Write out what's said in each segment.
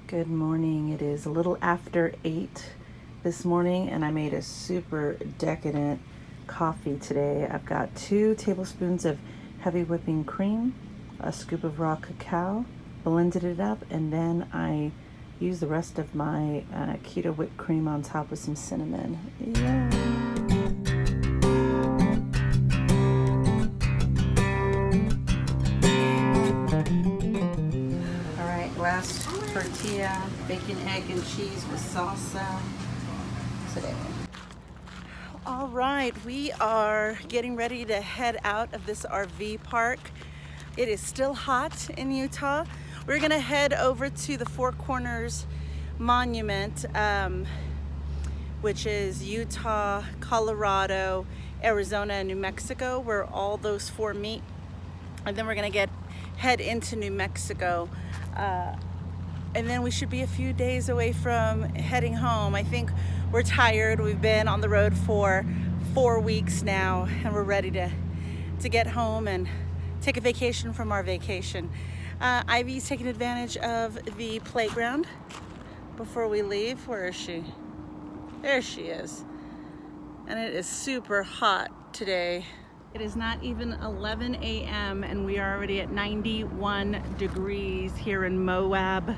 Good morning. It is a little after 8 this morning, and I made a super decadent coffee today. I've got 2 tablespoons of heavy whipping cream, a scoop of raw cacao, blended it up, and then I used the rest of my keto whipped cream on top with some cinnamon. Yeah. Last tortilla, bacon, egg, and cheese with salsa today. All right, we are getting ready to head out of this RV park. It is still hot in Utah. We're gonna head over to the Four Corners Monument, which is Utah, Colorado, Arizona, and New Mexico, where all those 4 meet. And then we're gonna head into New Mexico. And then we should be a few days away from heading home. I think we're tired. We've been on the road for 4 weeks now, and we're ready to get home and take a vacation from our vacation. Ivy's taking advantage of the playground before we leave. Where is she? There she is. And it is super hot today. It is not even 11 a.m. and we are already at 91 degrees here in Moab,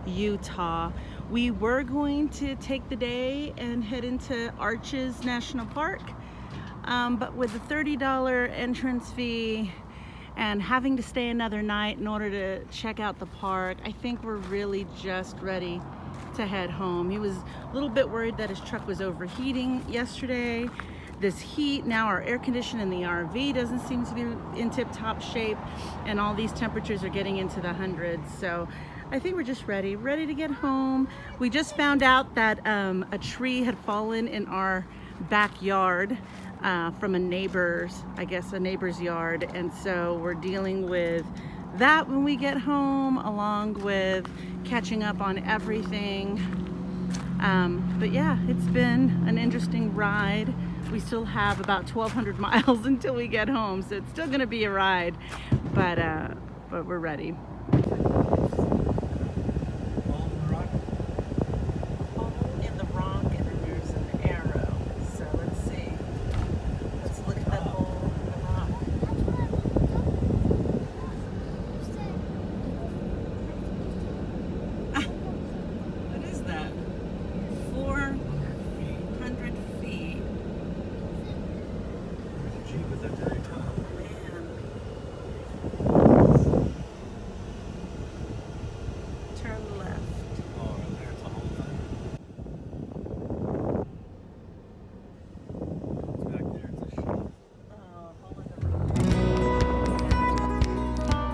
Utah. We were going to take the day and head into Arches National Park, but with the $30 entrance fee and having to stay another night in order to check out the park, I think we're really just ready to head home. He was a little bit worried that his truck was overheating yesterday. This heat, now our air conditioning in the RV doesn't seem to be in tip-top shape, and all these temperatures are getting into the hundreds. So I think we're just ready to get home. We just found out that a tree had fallen in our backyard from a neighbor's yard, and so we're dealing with that when we get home, along with catching up on everything. But yeah, it's been an interesting ride. We still have about 1,200 miles until we get home, so it's still gonna be a ride, but we're ready. Hole in the rock, and then there's an arrow. So let's see. Let's look at that hole in the rock. What is that? 400 feet. At the very top. Man. Turn left. Oh, right there, it's a whole thing. It's back there, it's a sheep. Oh, hole in the rock.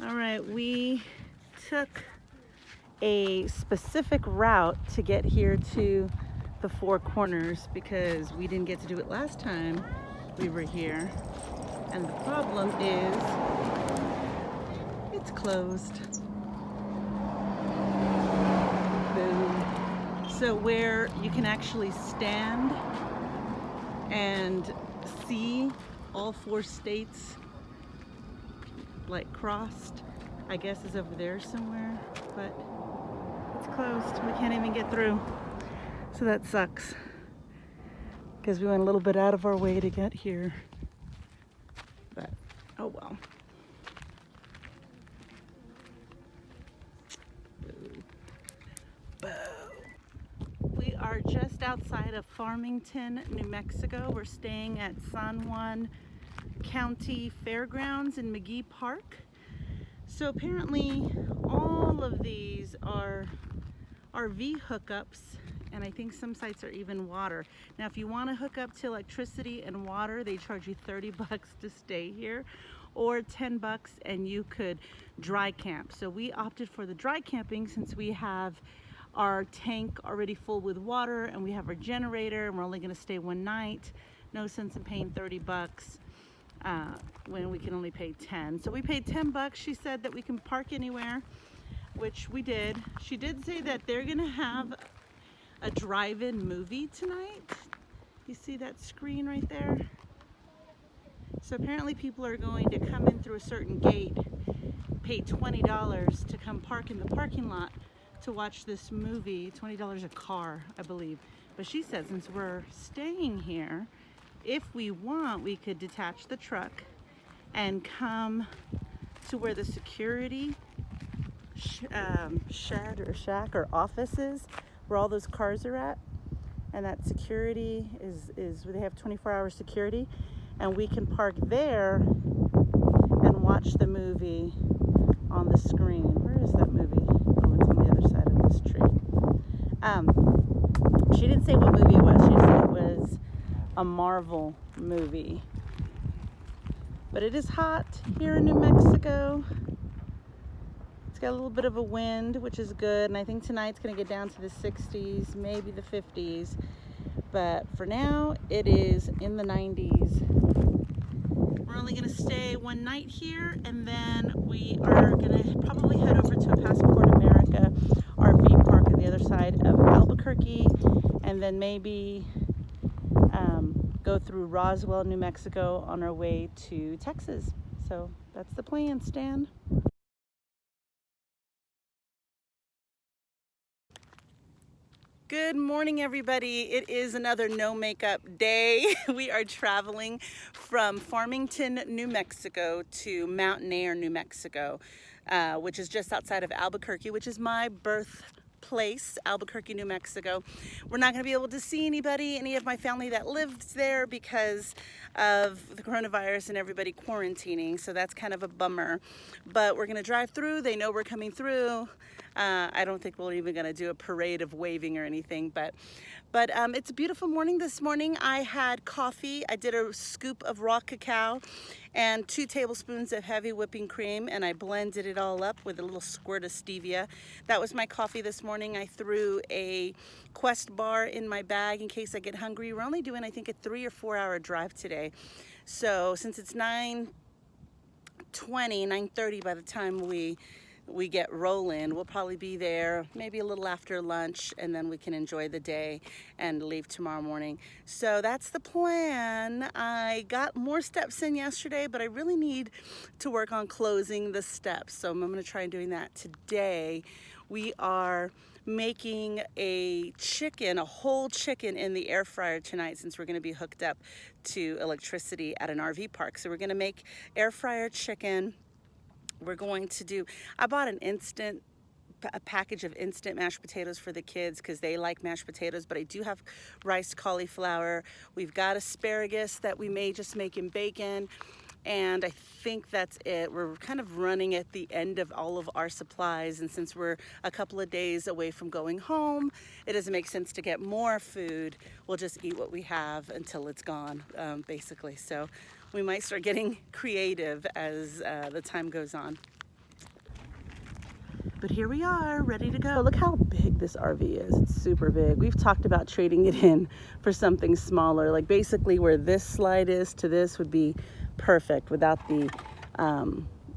All right, we took a specific route to get here to the Four Corners because we didn't get to do it last time we were here. And the problem is it's closed. Boom. So where you can actually stand and see all 4 states like crossed, I guess, is over there somewhere, but it's closed. We can't even get through. So that sucks because we went a little bit out of our way to get here, but oh well. Boo. Boo. We are just outside of Farmington, New Mexico. We're staying at San Juan County Fairgrounds in McGee Park. So apparently all of these are RV hookups, and I think some sites are even water. Now, if you want to hook up to electricity and water, they charge you 30 bucks to stay here, or 10 bucks and you could dry camp. So we opted for the dry camping since we have our tank already full with water and we have our generator and we're only going to stay one night. No sense in paying 30 bucks when we can only pay 10. So we paid 10 bucks. She said that we can park anywhere, which we did. She did say that they're gonna have a drive-in movie tonight. You see that screen right there? So apparently people are going to come in through a certain gate, pay $20 to come park in the parking lot to watch this movie. $20 a car, I believe. But she said since we're staying here, if we want, we could detach the truck and come to where the security shed or shack or office is, where all those cars are at. And that security is where they have 24-hour security. And we can park there and watch the movie on the screen. Where is that movie? Oh, it's on the other side of this tree. She didn't say what movie it was. She said it was a Marvel movie. But it is hot here in New Mexico. It's got a little bit of a wind, which is good. And I think tonight's going to get down to the 60s, maybe the 50s. But for now, it is in the 90s. We're only going to stay one night here, and then we are going to probably head over to a Passport America RV park on the other side of Albuquerque, and then maybe go through Roswell, New Mexico on our way to Texas. So that's the plan, Stan. Good morning, everybody. It is another no makeup day. We are traveling from Farmington, New Mexico to Mountainair, New Mexico, which is just outside of Albuquerque, which is my birthplace, Albuquerque, New Mexico. We're not going to be able to see any of my family that lives there because of the coronavirus and everybody quarantining, so that's kind of a bummer. But we're going to drive through. They know we're coming through. I don't think we're even going to do a parade of waving or anything, but it's a beautiful morning this morning. I had coffee. I did a scoop of raw cacao and 2 tablespoons of heavy whipping cream, and I blended it all up with a little squirt of stevia. That was my coffee this morning. I threw a Quest bar in my bag in case I get hungry. We're only doing, I think, a 3 or 4 hour drive today. So since it's 9:30 by the time we get rolling, we'll probably be there maybe a little after lunch, and then we can enjoy the day and leave tomorrow morning. So that's the plan. I got more steps in yesterday, but I really need to work on closing the steps. So I'm going to try doing that today. We are making a whole chicken in the air fryer tonight since we're going to be hooked up to electricity at an RV park. So we're going to make air fryer chicken. We're going to do, I bought a package of instant mashed potatoes for the kids because they like mashed potatoes, but I do have riced cauliflower. We've got asparagus that we may just make in bacon, and I think that's it. We're kind of running at the end of all of our supplies, and since we're a couple of days away from going home, it doesn't make sense to get more food. We'll just eat what we have until it's gone, basically. So we might start getting creative as the time goes on. But here we are, ready to go. Look how big this RV is. It's super big. We've talked about trading it in for something smaller. Like basically where this slide is to this would be perfect without the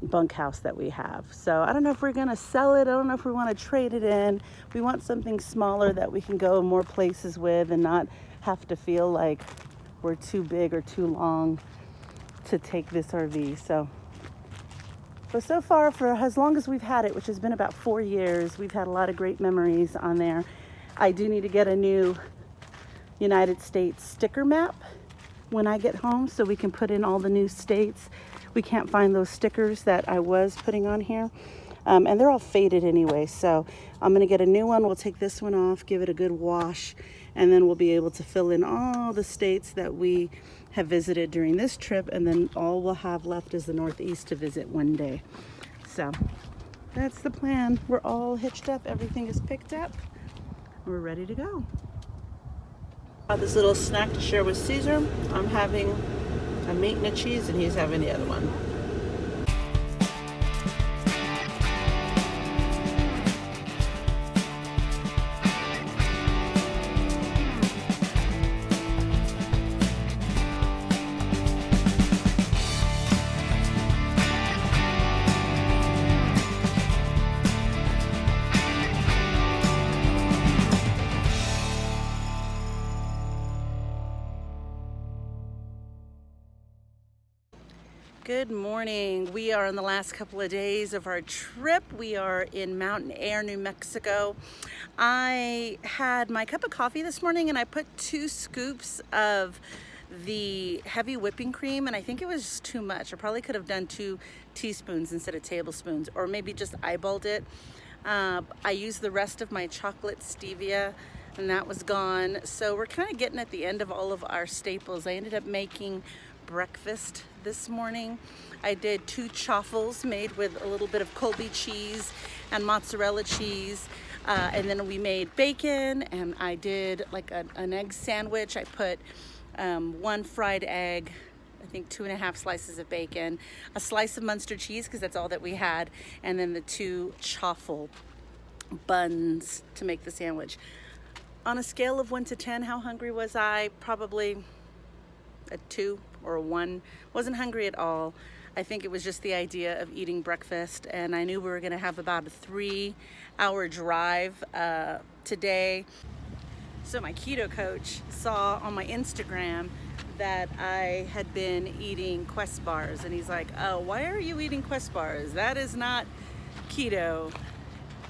bunkhouse that we have. So I don't know if we're gonna sell it. I don't know if we want to trade it in. We want something smaller that we can go more places with and not have to feel like we're too big or too long to take this RV. So far, for as long as we've had it, which has been about 4 years, we've had a lot of great memories on there. I do need to get a new United States sticker map when I get home so we can put in all the new states. We can't find those stickers that I was putting on here. And they're all faded anyway, so I'm gonna get a new one. We'll take this one off, give it a good wash, and then we'll be able to fill in all the states that we have visited during this trip, and then all we'll have left is the Northeast to visit one day. So that's the plan. We're all hitched up, everything is picked up. We're ready to go. Got this little snack to share with Caesar. I'm having a meat and a cheese, and he's having the other one. Good morning. We are in the last couple of days of our trip. We are in Mountain Air, New Mexico. I had my cup of coffee this morning and I put 2 scoops of the heavy whipping cream, and I think it was too much. I probably could have done 2 teaspoons instead of tablespoons, or maybe just eyeballed it. I used the rest of my chocolate stevia and that was gone. So we're kind of getting at the end of all of our staples. I ended up making breakfast this morning. I did 2 chaffles made with a little bit of Colby cheese and mozzarella cheese, and then we made bacon, and I did like an egg sandwich. I put 1 fried egg, I think 2.5 slices of bacon, a slice of Munster cheese because that's all that we had, and then the 2 chaffle buns to make the sandwich. On a scale of 1 to 10, how hungry was I? Probably a 2 or a 1. Wasn't hungry at all. I think it was just the idea of eating breakfast, and I knew we were going to have about a 3-hour drive today. So my keto coach saw on my Instagram that I had been eating Quest bars, and he's like, "Oh, why are you eating Quest bars? That is not keto."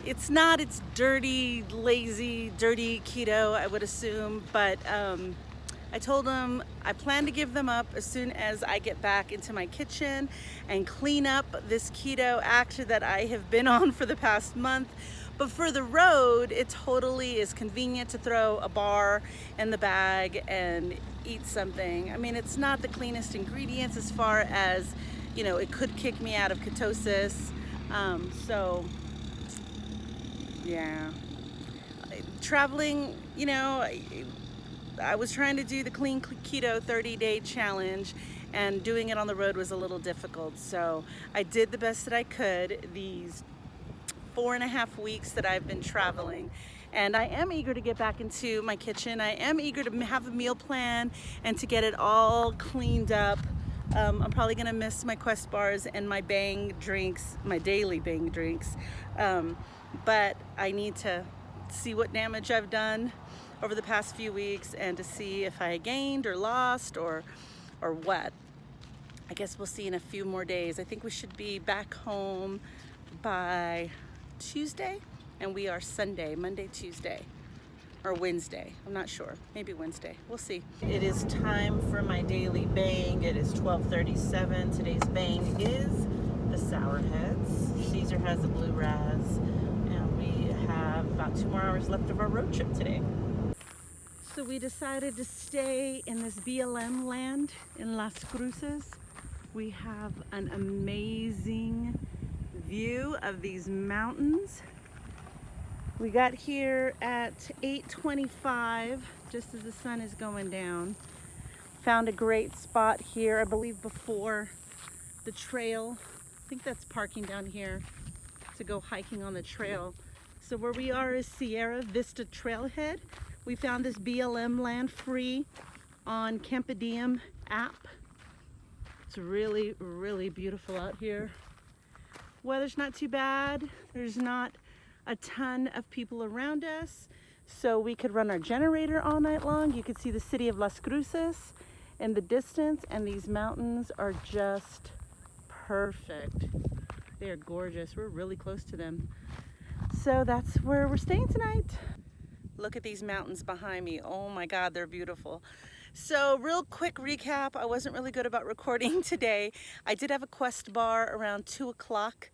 It's not. It's dirty, lazy, dirty keto, I would assume, but I told him I plan to give them up as soon as I get back into my kitchen and clean up this keto act that I have been on for the past month. But for the road, it totally is convenient to throw a bar in the bag and eat something. I mean, it's not the cleanest ingredients as far as, you know, it could kick me out of ketosis. So, yeah. Traveling, you know, I was trying to do the clean keto 30-day challenge, and doing it on the road was a little difficult. So I did the best that I could these 4.5 weeks that I've been traveling. And I am eager to get back into my kitchen. I am eager to have a meal plan and to get it all cleaned up. I'm probably gonna miss my Quest bars and my Bang drinks, my daily Bang drinks. But I need to see what damage I've done over the past few weeks and to see if I gained or lost or what. I guess we'll see in a few more days. I think we should be back home by Tuesday, and we are Sunday, Monday, Tuesday, or Wednesday. I'm not sure. Maybe Wednesday. We'll see. It is time for my daily bang. It is 12:37. Today's bang is the Sour Heads. Caesar has the Blue Raz, and we have about 2 more hours left of our road trip today. So we decided to stay in this BLM land in Las Cruces. We have an amazing view of these mountains. We got here at 8:25, just as the sun is going down. Found a great spot here, I believe before the trail. I think that's parking down here to go hiking on the trail. So where we are is Sierra Vista Trailhead. We found this BLM land free on Campedium app. It's really, really beautiful out here. Weather's not too bad. There's not a ton of people around us, so we could run our generator all night long. You could see the city of Las Cruces in the distance, and these mountains are just perfect. They are gorgeous. We're really close to them. So that's where we're staying tonight. Look at these mountains behind me. Oh my God, they're beautiful. So real quick recap, I wasn't really good about recording today. I did have a Quest bar around 2 o'clock.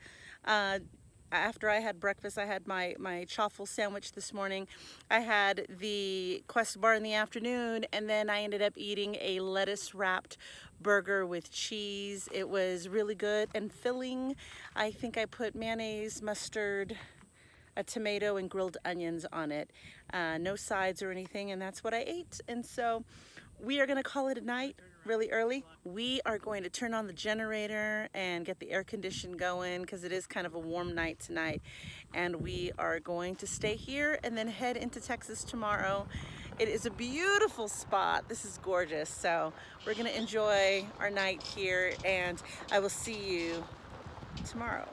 After I had breakfast, I had my chaffle sandwich this morning. I had the Quest bar in the afternoon, and then I ended up eating a lettuce wrapped burger with cheese. It was really good and filling. I think I put mayonnaise, mustard, a tomato and grilled onions on it. No sides or anything, and that's what I ate. And so we are gonna call it a night really early. We are going to turn on the generator and get the air condition going because it is kind of a warm night tonight. And we are going to stay here and then head into Texas tomorrow. It is a beautiful spot. This is gorgeous. So we're gonna enjoy our night here, and I will see you tomorrow.